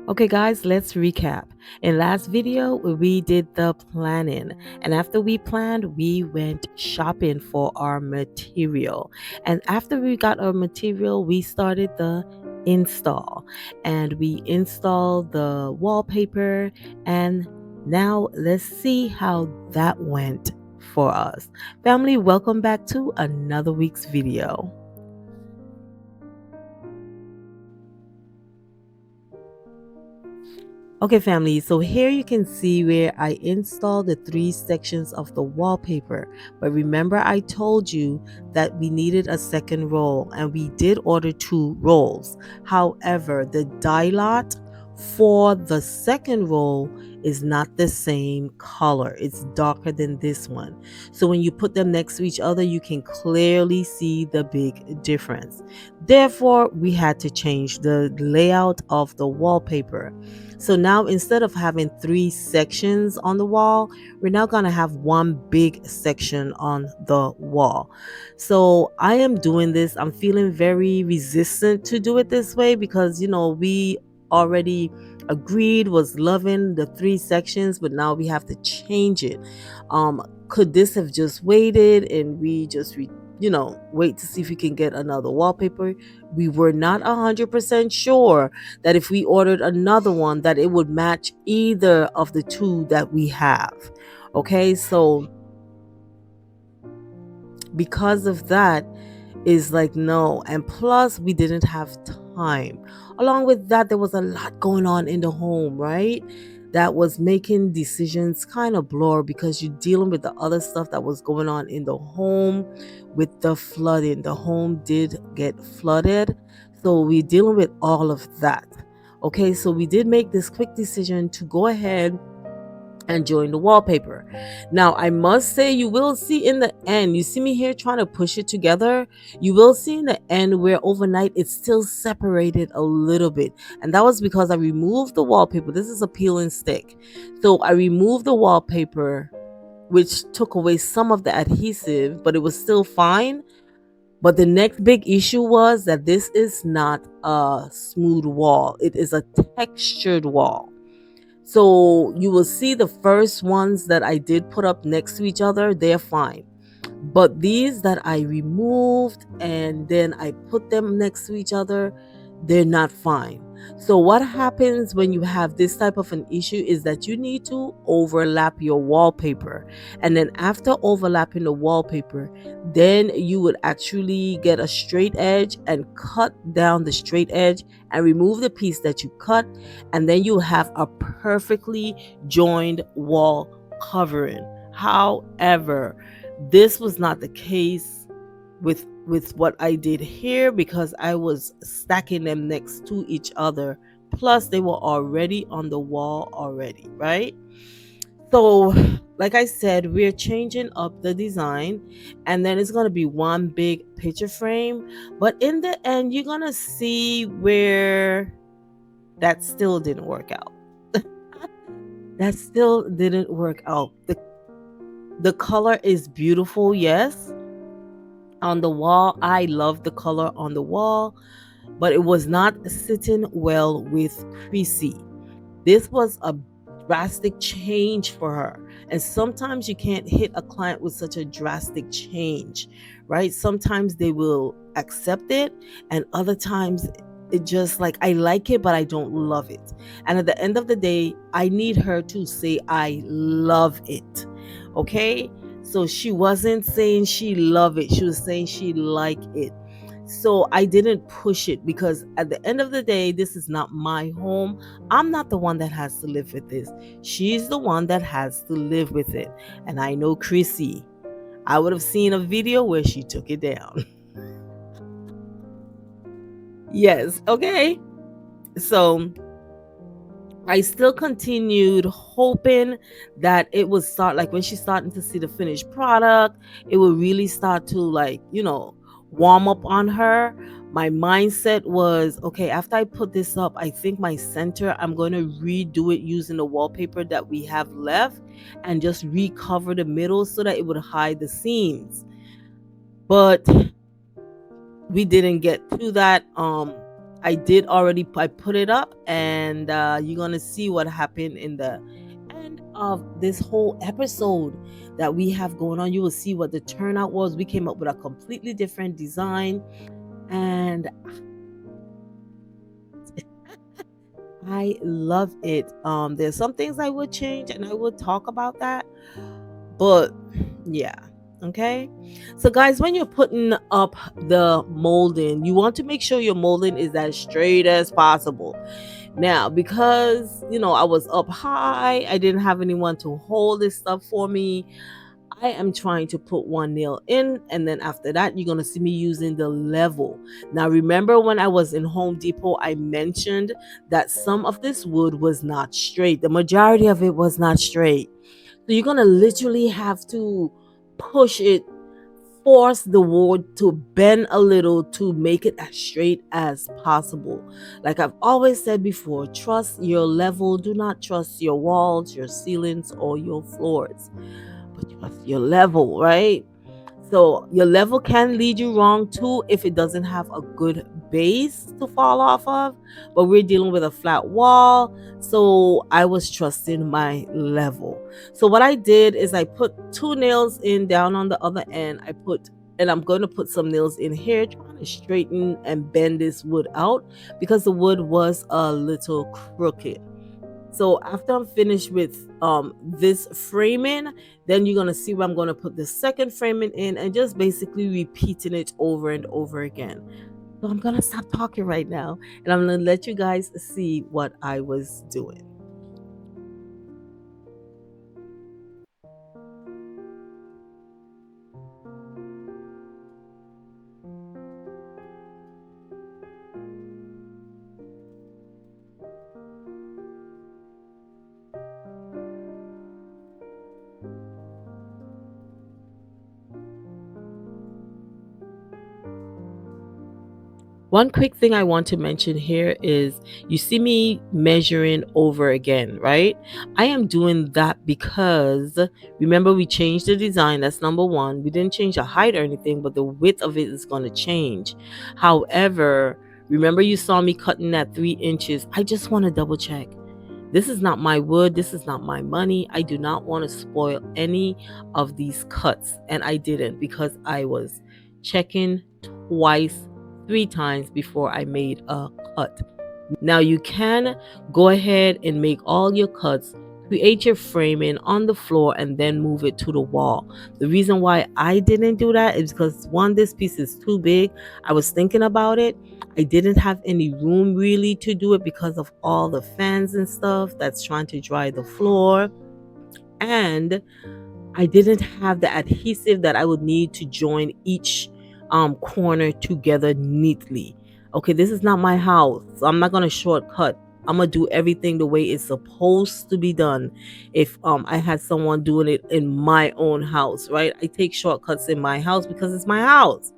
Okay guys, let's recap. In last video, we did the planning, and after we planned, we went shopping for our material. And after we got our material, we started the install, and we installed the wallpaper. And now let's see how that went for us. Family, welcome back to another week's video. Okay, family, so here you can see where I installed the 3 sections of the wallpaper. But remember, I told you that we needed a second roll, and we did order 2 rolls. However, the dye lot for the second roll is not the same color, it's darker than this one. So when you put them next to each other, you can clearly see the big difference. Therefore, we had to change the layout of the wallpaper. So now instead of having 3 sections on the wall, we're now going to have one big section on the wall. So I am doing this. I'm feeling very resistant to do it this way because, we already agreed was loving the 3 sections, but now we have to change it. Could this have just waited and we just wait to see if we can get another wallpaper? We were not 100% sure that if we ordered another one that it would match either of the 2 that we have. Okay, so because of that is like no, and plus we didn't have time. Along with that, there was a lot going on in the home, right? That was making decisions kind of blur because you're dealing with the other stuff that was going on in the home with the flooding. The home did get flooded, so we're dealing with all of that. Okay, so we did make this quick decision to go ahead and join the wallpaper. Now, I must say, you will see in the end, you see me here trying to push it together. You will see in the end where overnight it's still separated a little bit. And that was because I removed the wallpaper. This is a peel and stick. So I removed the wallpaper, which took away some of the adhesive, but it was still fine. But the next big issue was that this is not a smooth wall. It is a textured wall. So you will see the first ones that I did put up next to each other, they're fine. But these that I removed and then I put them next to each other, they're not fine. So what happens when you have this type of an issue is that you need to overlap your wallpaper. And then after overlapping the wallpaper, then you would actually get a straight edge and cut down the straight edge and remove the piece that you cut, and then you have a perfectly joined wall covering. However, this was not the case with what I did here because I was stacking them next to each other, plus they were already on the wall already, right? So like I said, we're changing up the design, and then it's going to be one big picture frame, but in the end you're going to see where that still didn't work out. That still didn't work out. The color is beautiful, yes, on the wall. I love the color on the wall, but it was not sitting well with Chrissy. This was a drastic change for her. And sometimes you can't hit a client with such a drastic change, right? Sometimes they will accept it, and other times it just like, I like it, but I don't love it. And at the end of the day, I need her to say, I love it. Okay? So she wasn't saying she loved it, she was saying she liked it. So I didn't push it because at the end of the day, this is not my home. I'm not the one that has to live with this. She's the one that has to live with it. And I know Chrissy. I would have seen a video where she took it down. Yes, okay. So I still continued hoping that it would start, like when she's starting to see the finished product, it would really start to warm up on her. My mindset was, okay, after I put this up, I think my center, I'm going to redo it using the wallpaper that we have left and just recover the middle so that it would hide the seams. But we didn't get to that. I did already I put it up, and you're gonna see what happened in the end of this whole episode that we have going on. You will see what the turnout was. We came up with a completely different design, and I love it. There's some things I would change, and I would talk about that, but yeah. Okay. So guys, when you're putting up the molding, you want to make sure your molding is as straight as possible. Now, because I was up high, I didn't have anyone to hold this stuff for me. I am trying to put one nail in, and then after that, you're gonna see me using the level. Now, remember when I was in Home Depot, I mentioned that some of this wood was not straight. The majority of it was not straight. So you're gonna literally have to push it, force the wood to bend a little to make it as straight as possible. Like I've always said before, trust your level. Do not trust your walls, your ceilings, or your floors, but trust your level, right? So your level can lead you wrong too if it doesn't have a good base to fall off of. But we're dealing with a flat wall, so I was trusting my level. So what I did is I put two nails in down on the other end. And I'm going to put some nails in here, trying to straighten and bend this wood out because the wood was a little crooked. So after I'm finished with this framing, then you're gonna see where I'm gonna put the second framing in, and just basically repeating it over and over again. So I'm gonna stop talking right now, and I'm gonna let you guys see what I was doing. One quick thing I want to mention here is you see me measuring over again, right? I am doing that because remember we changed the design. That's number one. We didn't change the height or anything, but the width of it is going to change. However, remember you saw me cutting that 3 inches. I just want to double check. This is not my wood. This is not my money. I do not want to spoil any of these cuts. And I didn't because I was checking twice, 3 times before I made a cut. Now you can go ahead and make all your cuts, create your framing on the floor, and then move it to the wall. The reason why I didn't do that is because one, this piece is too big. I was thinking about it. I didn't have any room really to do it because of all the fans and stuff that's trying to dry the floor. And I didn't have the adhesive that I would need to join each corner together neatly. Okay, this is not my house. So I'm not gonna shortcut. I'm gonna do everything the way it's supposed to be done. If I had someone doing it in my own house, right? I take shortcuts in my house because it's my house,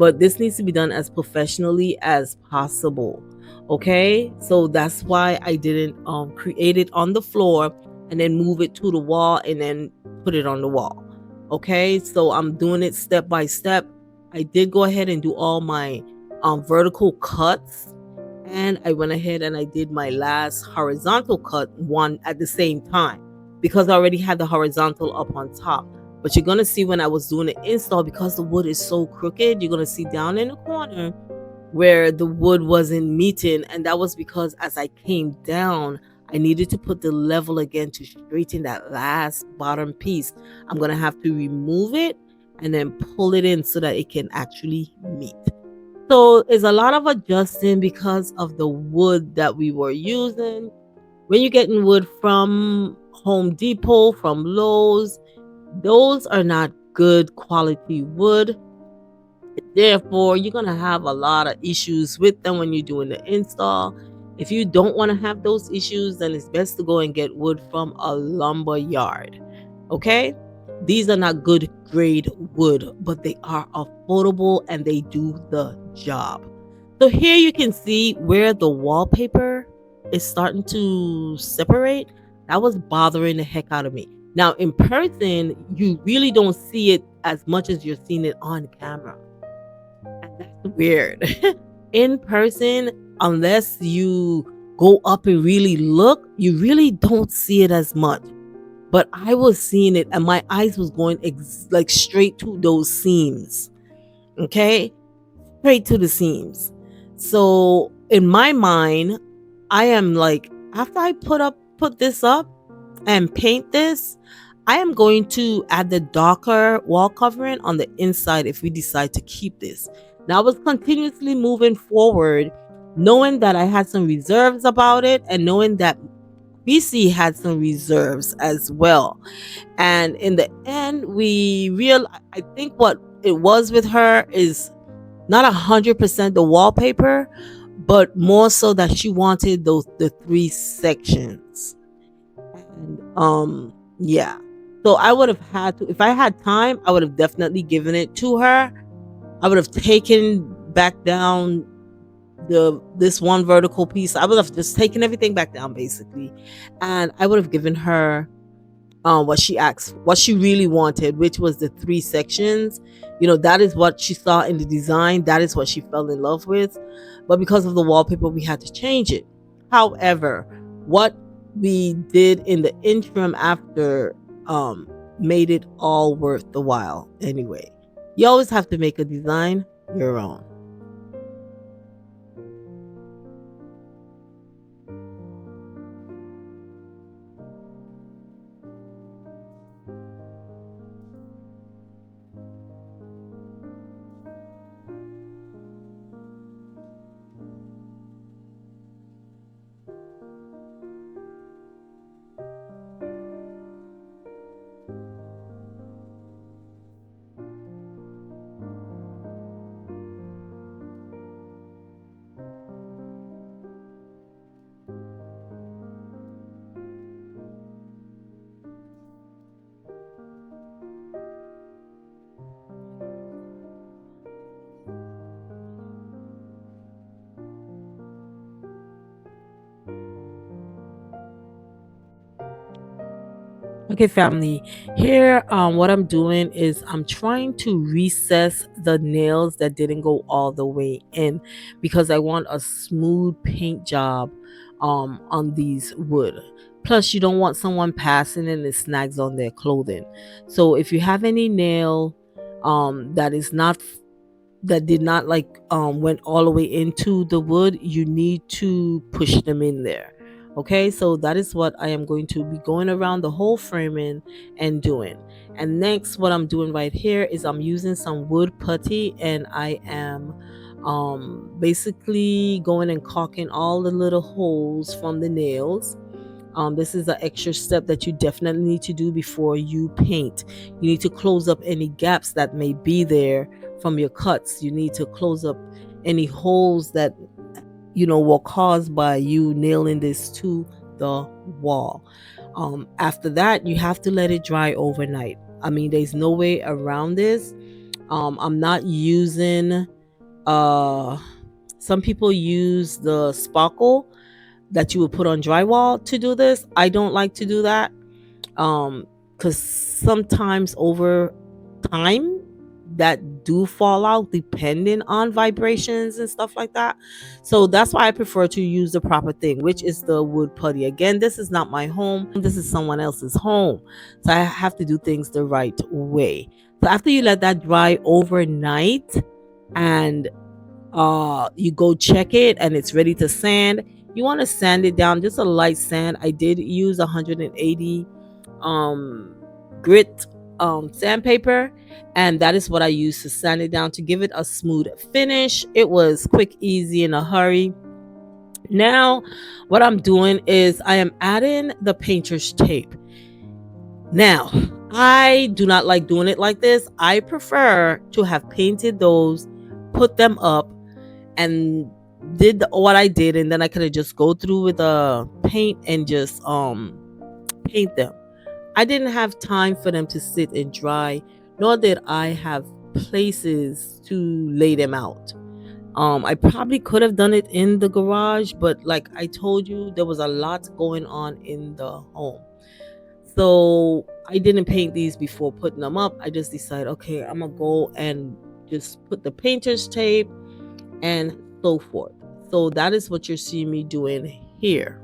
but this needs to be done as professionally as possible. Okay, so that's why I didn't create it on the floor and then move it to the wall and then put it on the wall. Okay, so I'm doing it step by step. I did go ahead and do all my vertical cuts, and I went ahead and I did my last horizontal cut one at the same time because I already had the horizontal up on top. But you're gonna see when I was doing the install, because the wood is so crooked, you're gonna see down in the corner where the wood wasn't meeting, and that was because as I came down, I needed to put the level again to straighten that last bottom piece. I'm gonna have to remove it and then pull it in so that it can actually meet. So it's a lot of adjusting because of the wood that we were using. When you're getting wood from Home Depot, from Lowe's, those are not good quality wood. Therefore, you're going to have a lot of issues with them when you're doing the install. If you don't want to have those issues, then it's best to go and get wood from a lumber yard. Okay? These are not good grade wood, but they are affordable and they do the job. So here you can see where the wallpaper is starting to separate. That was bothering the heck out of me. Now, in person, you really don't see it as much as you're seeing it on camera. And that's weird. in person, unless you go up and really look, you really don't see it as much. But I was seeing it, and my eyes was going like straight to those seams. Okay, straight to the seams. So in my mind, I am like, after I put this up and paint this, I am going to add the darker wall covering on the inside if we decide to keep this. Now I was continuously moving forward, knowing that I had some reserves about it and knowing that BC had some reserves as well. And in the end, I think what it was with her is not 100% the wallpaper, but more so that she wanted the three sections. And yeah. So I would have had to, if I had time, I would have definitely given it to her. I would have taken back down this one vertical piece. I would have just taken everything back down basically. And I would have given her what she asked, what she really wanted, which was the three sections. That is what she saw in the design. That is what she fell in love with. But because of the wallpaper, we had to change it. However, what we did in the interim after made it all worth the while. Anyway, you always have to make a design your own. Okay, family. Here, what I'm doing is I'm trying to recess the nails that didn't go all the way in because I want a smooth paint job on these wood. Plus, you don't want someone passing and it snags on their clothing. So if you have any nail that is not that did not like went all the way into the wood, you need to push them in there. Okay, so that is what I am going to be going around the whole framing and doing. And next, what I'm doing right here is I'm using some wood putty, and I am basically going and caulking all the little holes from the nails. This is an extra step that you definitely need to do before you paint. You need to close up any gaps that may be there from your cuts. You need to close up any holes that were caused by you nailing this to the wall. After that, you have to let it dry overnight. I mean, there's no way around this. I'm not using some people use the sparkle that you would put on drywall to do this. I don't like to do that because sometimes over time that do fall out depending on vibrations and stuff like that. So that's why I prefer to use the proper thing, which is the wood putty. Again, this is not my home, this is someone else's home, so I have to do things the right way. So after you let that dry overnight and you go check it and it's ready to sand, you want to sand it down, just a light sand. I did use 180 grit sandpaper, and that is what I used to sand it down to give it a smooth finish. It was quick, easy, in a hurry. Now what I'm doing is I am adding the painter's tape. Now I do not like doing it like this. I prefer to have painted those, put them up, and did what I did, and then I could have just go through with the paint and just paint them. I didn't have time for them to sit and dry, nor did I have places to lay them out. I probably could have done it in the garage, but like I told you, there was a lot going on in the home. So I didn't paint these before putting them up. I just decided, okay, I'm gonna go and just put the painter's tape and so forth. So that is what you're seeing me doing here.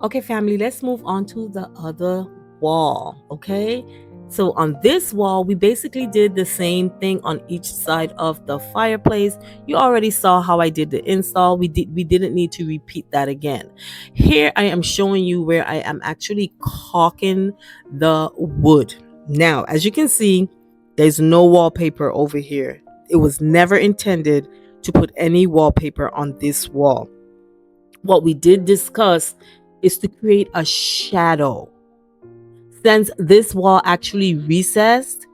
Okay, family, let's move on to the other wall. Okay, so on this wall, we basically did the same thing on each side of the fireplace. You already saw how I did the install. We didn't need to repeat that again. Here I am showing you where I am actually caulking the wood. Now, as you can see, there's no wallpaper over here. It was never intended to put any wallpaper on this wall. What we did discuss is to create a shadow. Since this wall actually recessed,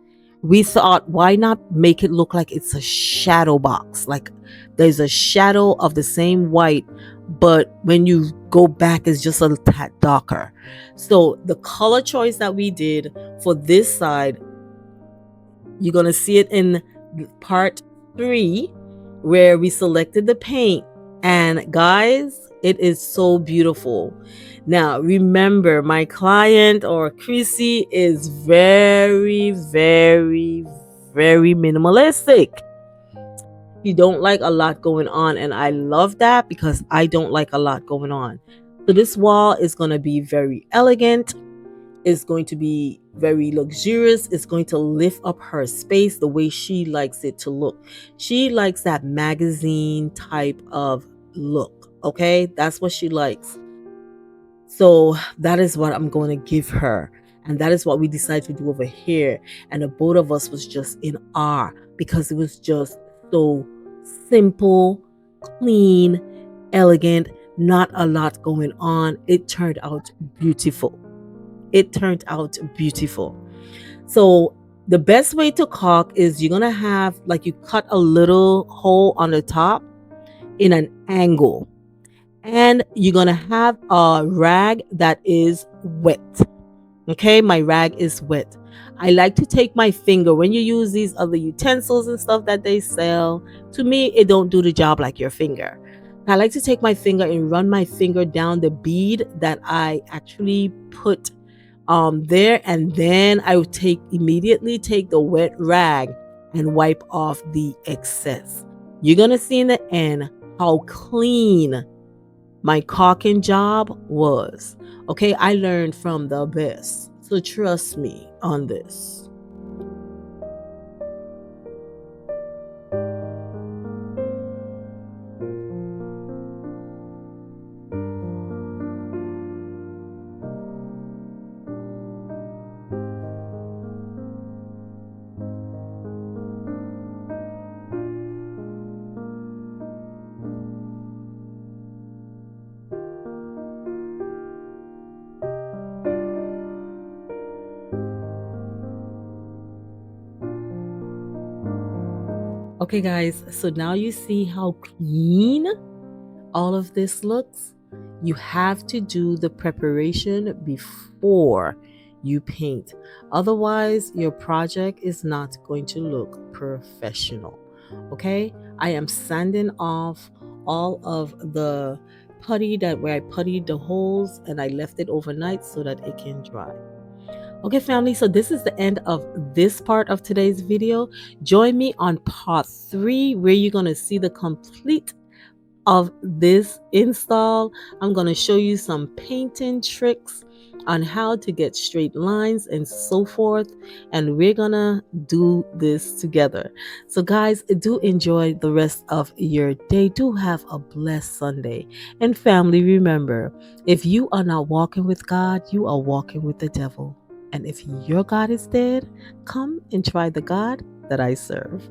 we thought, why not make it look like it's a shadow box? Like there's a shadow of the same white, but when you go back, it's just a tad darker. So the color choice that we did for this side, you're going to see it in part 3 where we selected the paint. And guys, it is so beautiful. Now, remember, my client or Chrissy is very, very, very minimalistic. She don't like a lot going on, and I love that because I don't like a lot going on. So this wall is going to be very elegant. It's going to be very luxurious. It's going to lift up her space the way she likes it to look. She likes that magazine type of look. Okay, that's what she likes. So that is what I'm going to give her. And that is what we decided to do over here. And the both of us was just in awe because it was just so simple, clean, elegant, not a lot going on. It turned out beautiful. It turned out beautiful. So the best way to caulk is you're going to have, like, you cut a little hole on the top in an angle. And you're going to have a rag that is wet. Okay, my rag is wet. I like to take my finger when you use these other utensils and stuff that they sell. To me, it don't do the job like your finger. I like to take my finger and run my finger down the bead that I actually put there, and then I would immediately take the wet rag and wipe off the excess. You're gonna see in the end how clean my caulking job was. Okay, I learned from the best, so trust me on this. Okay, guys, so now you see how clean all of this looks. You have to do the preparation before you paint. Otherwise, your project is not going to look professional. Okay, I am sanding off all of the putty where I puttied the holes, and I left it overnight so that it can dry. Okay, family, so this is the end of this part of today's video. Join me on part 3 where you're going to see the complete of this install. I'm going to show you some painting tricks on how to get straight lines and so forth, and we're gonna do this together. So guys, do enjoy the rest of your day. Do have a blessed Sunday. And family, remember, if you are not walking with God, you are walking with the devil. And if your God is dead, come and try the God that I serve.